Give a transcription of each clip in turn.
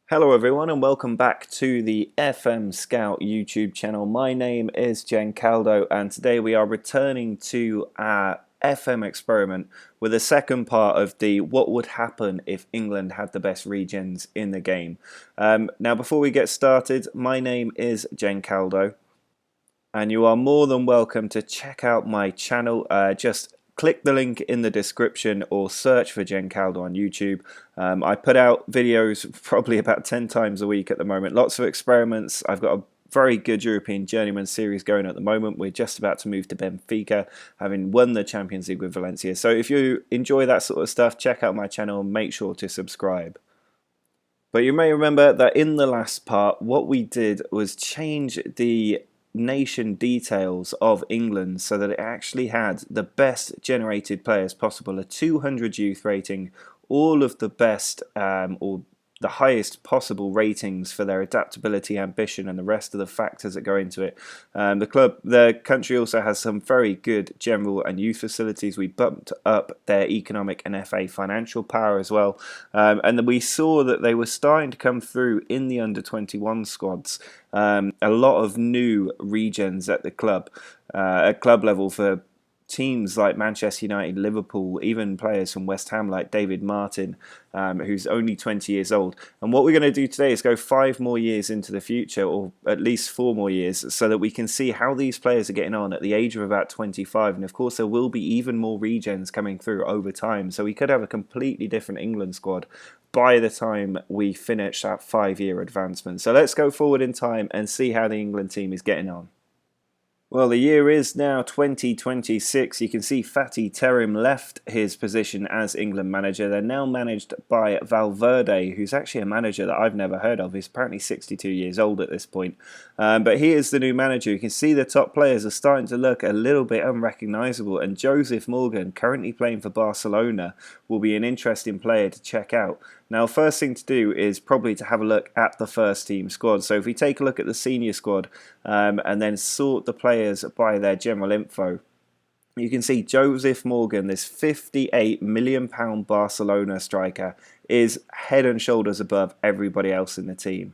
Hello everyone and welcome back to the FM Scout YouTube channel. My name is Jenkaldo and today we are returning to our FM experiment with the second part of the what would happen if England had the best regions in the game. Now before we get started, my name is Jenkaldo and you are more than welcome to check out my channel. Just click the link in the description or search for Jenkaldo on YouTube. I put out videos probably about 10 times a week at the moment. Lots of experiments. I've got a very good European Journeyman series going at the moment. We're just about to move to Benfica, having won the Champions League with Valencia. So if you enjoy that sort of stuff, check out my channel and make sure to subscribe. But you may remember that in the last part, what we did was change the nation details of England so that it actually had the best generated players possible, a 200 youth rating, all of the best or the highest possible ratings for their adaptability, ambition, and the rest of the factors that go into it. The country also has some very good general and youth facilities. We bumped up their economic and FA financial power as well, and then we saw that they were starting to come through in the under-21 squads. A lot of new regions at the club, at club level for teams like Manchester United, Liverpool, even players from West Ham like David Martin, who's only 20 years old. And what we're going to do today is go 5 more years into the future, or at least 4 more years, so that we can see how these players are getting on at the age of about 25. And of course there will be even more regens coming through over time, so we could have a completely different England squad by the time we finish that 5-year advancement. So let's go forward in time and see how the England team is getting on. Well, the year is now 2026. You can see Fatih Terim left his position as England manager. They're now managed by Valverde, who's actually a manager that I've never heard of. He's apparently 62 years old at this point. But he is the new manager. You can see the top players are starting to look a little bit unrecognisable. And Joseph Morgan, currently playing for Barcelona, will be an interesting player to check out. Now, first thing to do is probably to have a look at the first team squad. So if we take a look at the senior squad and then sort the players by their general info, you can see Joseph Morgan, this £58 million Barcelona striker, is head and shoulders above everybody else in the team.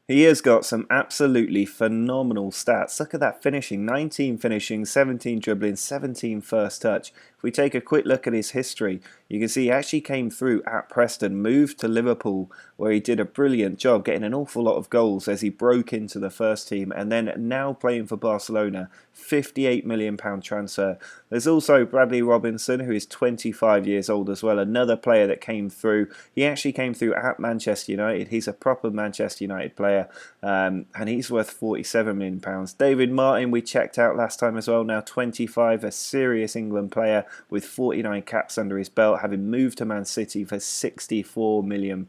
He has got some absolutely phenomenal stats. Look at that finishing, 19 finishing, 17 dribbling, 17 first touch. If we take a quick look at his history, you can see he actually came through at Preston, moved to Liverpool, where he did a brilliant job, getting an awful lot of goals as he broke into the first team, and then now playing for Barcelona, £58 million transfer. There's also Bradley Robinson, who is 25 years old as well, another player that came through. He actually came through at Manchester United. He's a proper Manchester United player, and he's worth £47 million. David Martin, we checked out last time as well, now 25, a serious England player with 49 caps under his belt, having moved to Man City for £64 million.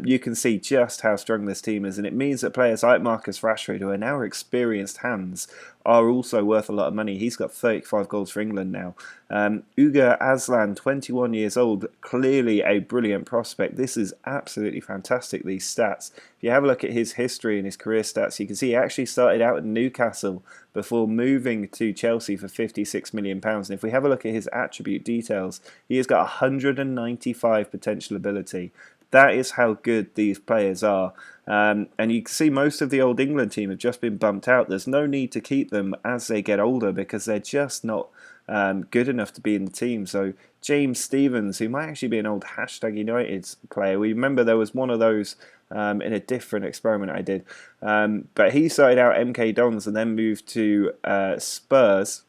You can see just how strong this team is, and it means that players like Marcus Rashford, who are now experienced hands, are also worth a lot of money. He's got 35 goals for England now. Ugur Aslan, 21 years old, clearly a brilliant prospect. This is absolutely fantastic, these stats. If you have a look at his history and his career stats, you can see he actually started out at Newcastle before moving to Chelsea for £56 million. And if we have a look at his attribute details, he has got 195 potential ability. That is how good these players are. And you can see most of the old England team have just been bumped out. There's no need to keep them as they get older because they're just not good enough to be in the team. So James Stephens, who might actually be an old #United player. We remember there was one of those in a different experiment I did. But he started out MK Dons and then moved to Spurs.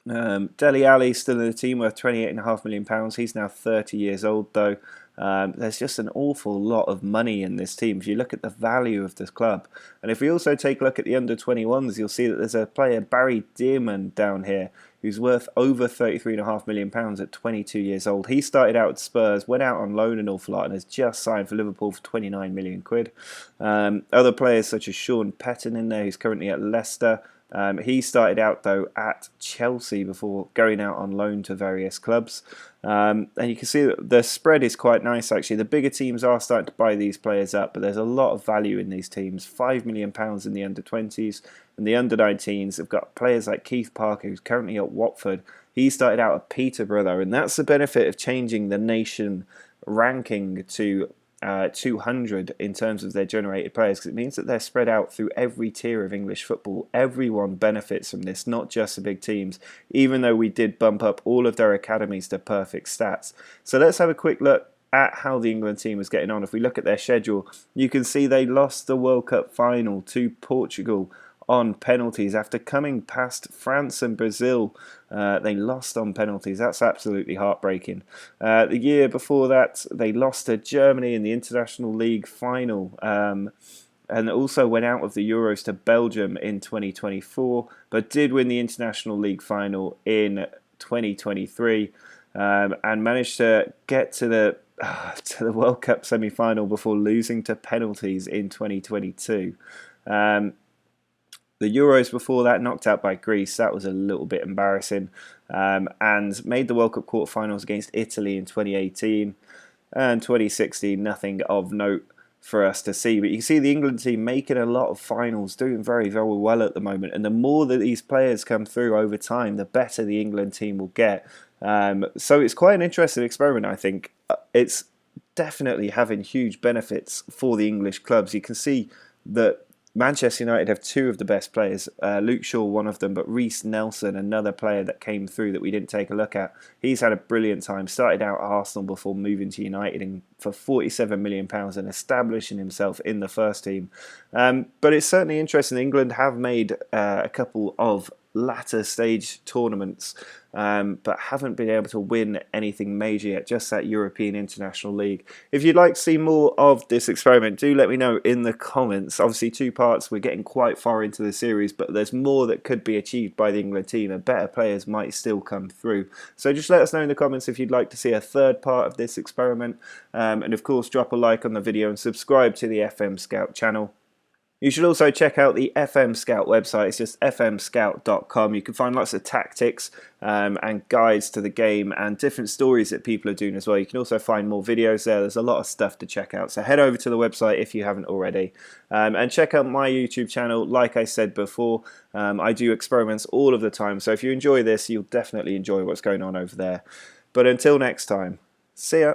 Dele Alli still in the team, worth £28.5 million. He's now 30 years old though. There's just an awful lot of money in this team if you look at the value of this club. And if we also take a look at the under-21s, you'll see that there's a player, Barry Dearman, down here, who's worth over £33.5 million at 22 years old. He started out at Spurs, went out on loan an awful lot, and has just signed for Liverpool for £29 million. Other players such as Sean Petton in there, who's currently at Leicester. He started out though at Chelsea before going out on loan to various clubs. And you can see that the spread is quite nice actually. The bigger teams are starting to buy these players up, but there's a lot of value in these teams. £5 million in the under-20s, and the under-19s have got players like Keith Parker, who's currently at Watford. He started out at Peterborough, and that's the benefit of changing the nation ranking to 200 in terms of their generated players, because it means that they're spread out through every tier of English football. Everyone benefits from this, not just the big teams, even though we did bump up all of their academies to perfect stats. So let's have a quick look at how the England team was getting on. If we look at their schedule, you can see they lost the World Cup final to Portugal on penalties after coming past France and Brazil. They lost on penalties. That's absolutely heartbreaking. The year before that, they lost to Germany in the International League final, and also went out of the Euros to Belgium in 2024, but did win the International League final in 2023, and managed to get to the World Cup semi-final before losing to penalties in 2022. The Euros before that, knocked out by Greece. That was a little bit embarrassing. And made the World Cup quarterfinals against Italy in 2018. And 2016, nothing of note for us to see. But you can see the England team making a lot of finals, doing very, very well at the moment. And the more that these players come through over time, the better the England team will get. So it's quite an interesting experiment, I think. It's definitely having huge benefits for the English clubs. You can see that Manchester United have two of the best players. Luke Shaw, one of them, but Reece Nelson, another player that came through that we didn't take a look at. He's had a brilliant time. Started out at Arsenal before moving to United for £47 million and establishing himself in the first team. But it's certainly interesting. England have made a couple of latter stage tournaments, but haven't been able to win anything major yet, just that European International League. If you'd like to see more of this experiment, do let me know in the comments. Obviously 2 parts, we're getting quite far into the series, but there's more that could be achieved by the England team and better players might still come through. So just let us know in the comments if you'd like to see a 3rd part of this experiment, and of course drop a like on the video and subscribe to the FM Scout channel. You should also check out the FM Scout website. It's just fmscout.com. You can find lots of tactics and guides to the game and different stories that people are doing as well. You can also find more videos there. There's a lot of stuff to check out. So head over to the website if you haven't already. And check out my YouTube channel. Like I said before, I do experiments all of the time. So if you enjoy this, you'll definitely enjoy what's going on over there. But until next time, see ya.